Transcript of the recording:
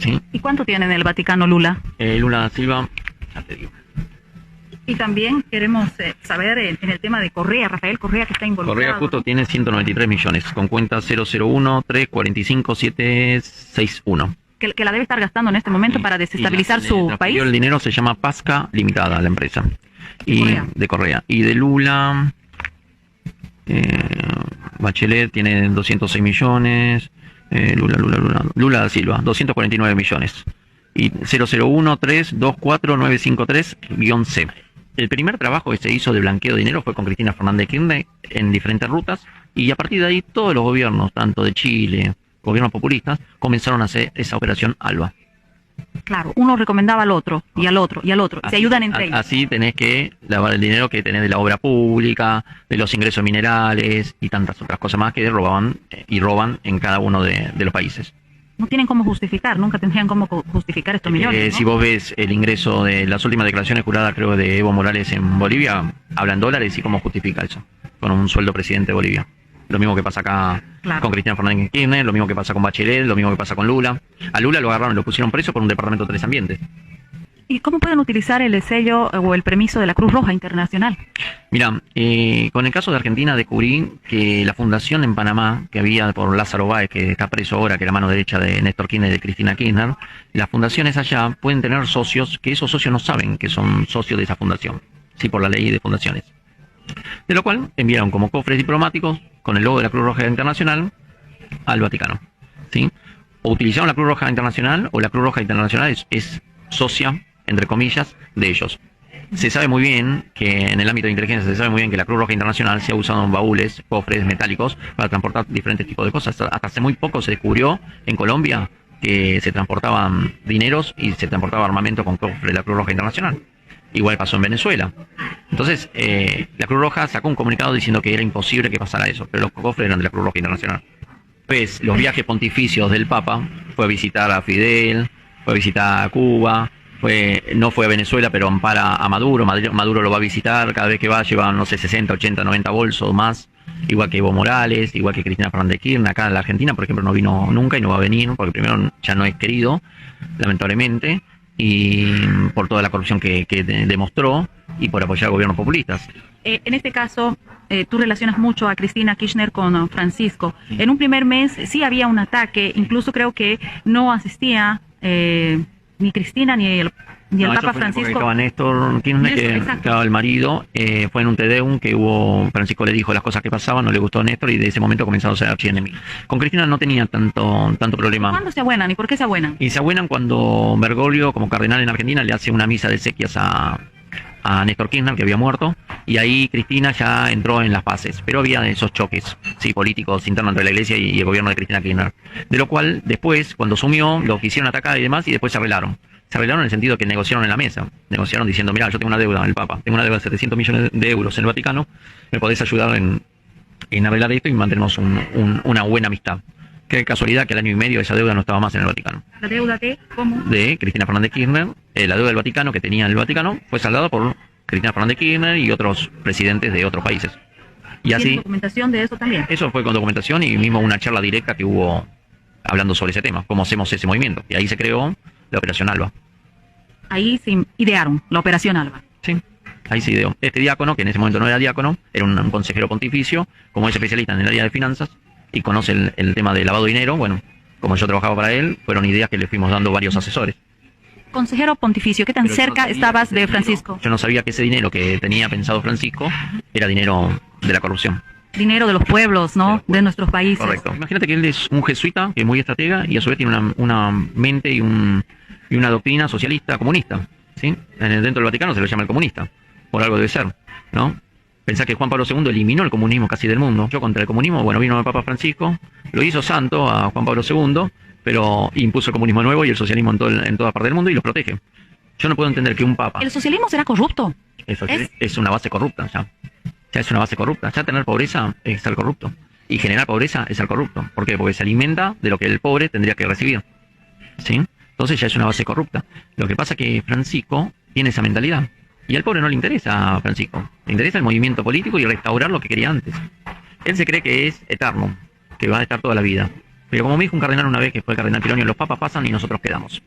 ¿Sí? ¿Y cuánto tiene en el Vaticano Lula? Lula da Silva, ya te digo. Y también queremos saber en el tema de Correa, Rafael Correa, que está involucrado. Correa justo tiene 193 millones, con cuenta 001-345-761. Que la debe estar gastando en este momento para desestabilizar su país. El dinero se llama Pasca Limitada, la empresa. De Correa. Y de Lula, Bachelet tiene 206 millones. Lula da Silva, 249 millones. Y 001-324-953-C. El primer trabajo que se hizo de blanqueo de dinero fue con Cristina Fernández de Kirchner en diferentes rutas, y a partir de ahí todos los gobiernos, tanto de Chile, gobiernos populistas, comenzaron a hacer esa operación ALBA. Claro, uno recomendaba al otro, y al otro, y al otro, se ayudan entre ellos. Así tenés que lavar el dinero que tenés de la obra pública, de los ingresos minerales y tantas otras cosas más que robaban y roban en cada uno de los países. No tienen cómo justificar, nunca tendrían cómo justificar estos millones, ¿no? Si vos ves el ingreso de las últimas declaraciones juradas, creo, de Evo Morales en Bolivia, hablan dólares y cómo justifica eso, con un sueldo presidente de Bolivia. Lo mismo que pasa acá con Cristina Fernández de Kirchner, lo mismo que pasa con Bachelet, lo mismo que pasa con Lula. A Lula lo agarraron, lo pusieron preso por un departamento de 3 ambientes. ¿Y cómo pueden utilizar el sello o el permiso de la Cruz Roja Internacional? Mira, con el caso de Argentina descubrí que la fundación en Panamá, que había por Lázaro Báez, que está preso ahora, que era mano derecha de Néstor Kirchner y de Cristina Kirchner, las fundaciones allá pueden tener socios que esos socios no saben que son socios de esa fundación, sí, por la ley de fundaciones. De lo cual enviaron como cofres diplomáticos con el logo de la Cruz Roja Internacional al Vaticano, ¿sí? O utilizaron la Cruz Roja Internacional, o la Cruz Roja Internacional es socia, entre comillas, de ellos. Se sabe muy bien que en el ámbito de inteligencia se sabe muy bien que la Cruz Roja Internacional se ha usado en baúles, cofres metálicos para transportar diferentes tipos de cosas. Hasta hace muy poco se descubrió en Colombia que se transportaban dineros y se transportaba armamento con cofres de la Cruz Roja Internacional. Igual pasó en Venezuela. Entonces, la Cruz Roja sacó un comunicado diciendo que era imposible que pasara eso, pero los cofres eran de la Cruz Roja Internacional. Pues los viajes pontificios del Papa, fue a visitar a Fidel, fue a visitar a Cuba, no fue a Venezuela, pero ampara a Maduro. Maduro lo va a visitar, cada vez que va lleva, no sé, 60, 80, 90 bolsos más, igual que Evo Morales, igual que Cristina Fernández de Kirchner. Acá en la Argentina, por ejemplo, no vino nunca y no va a venir, porque primero ya no es querido, lamentablemente, y por toda la corrupción que demostró, y por apoyar a gobiernos populistas. En este caso, tú relacionas mucho a Cristina Kirchner con Francisco. En un primer mes sí había un ataque, incluso creo que no asistía ni Cristina ni el Papa Francisco. Estaba Néstor Kirchner, que estaba el marido, fue en un Tedeum que Francisco le dijo las cosas que pasaban, no le gustó a Néstor, y de ese momento comenzaron a ser archienemigos. Con Cristina no tenía tanto problema. ¿Cuándo se abuenan y por qué se abuenan? Y se abuenan cuando Bergoglio, como cardenal en Argentina, le hace una misa de exequias a Néstor Kirchner, que había muerto, y ahí Cristina ya entró en las paces, pero había esos choques, sí, políticos internos entre la iglesia y el gobierno de Cristina Kirchner, de lo cual después, cuando sumió, lo quisieron atacar y demás, y después se arreglaron en el sentido que negociaron en la mesa, negociaron diciendo, mira, yo tengo una deuda, el Papa, tengo una deuda de 700 millones de euros en el Vaticano, me podés ayudar en arreglar esto y mantenemos una buena amistad. Qué casualidad que al año y medio esa deuda no estaba más en el Vaticano. ¿La deuda de cómo? De Cristina Fernández de Kirchner. La deuda del Vaticano que tenía el Vaticano fue saldada por Cristina Fernández de Kirchner y otros presidentes de otros países. Y así. ¿Tiene documentación de eso también? Eso fue con documentación y mismo una charla directa que hubo hablando sobre ese tema, cómo hacemos ese movimiento. Y ahí se creó la Operación ALBA. Ahí se idearon la Operación ALBA. Sí. Ahí se ideó. Este diácono, que en ese momento no era diácono, era un consejero pontificio, como es especialista en el área de finanzas, y conoce el tema de lavado de dinero. Bueno, como yo trabajaba para él, fueron ideas que le fuimos dando varios asesores. Consejero pontificio, ¿qué tan cerca estabas de Francisco? Yo no sabía que ese dinero que tenía pensado Francisco era dinero de la corrupción. Dinero de los pueblos, ¿no? De nuestros países. Correcto. Imagínate que él es un jesuita, que es muy estratega, y a su vez tiene una mente y una doctrina socialista, comunista, ¿sí? Dentro del Vaticano se lo llama el comunista, por algo debe ser, ¿no? Pensá que Juan Pablo II eliminó el comunismo casi del mundo. Yo contra el comunismo, bueno, vino el Papa Francisco, lo hizo santo a Juan Pablo II, pero impuso el comunismo nuevo y el socialismo en toda parte del mundo y los protege. Yo no puedo entender que un Papa... ¿El socialismo será corrupto? Eso es una base corrupta, ya. Ya es una base corrupta. Ya tener pobreza es ser corrupto. Y generar pobreza es ser corrupto. ¿Por qué? Porque se alimenta de lo que el pobre tendría que recibir, ¿sí? Entonces ya es una base corrupta. Lo que pasa es que Francisco tiene esa mentalidad. Y al pobre no le interesa a Francisco. Le interesa el movimiento político y restaurar lo que quería antes. Él se cree que es eterno, que va a estar toda la vida. Pero como me dijo un cardenal una vez, que fue el cardenal Pironio, los papas pasan y nosotros quedamos.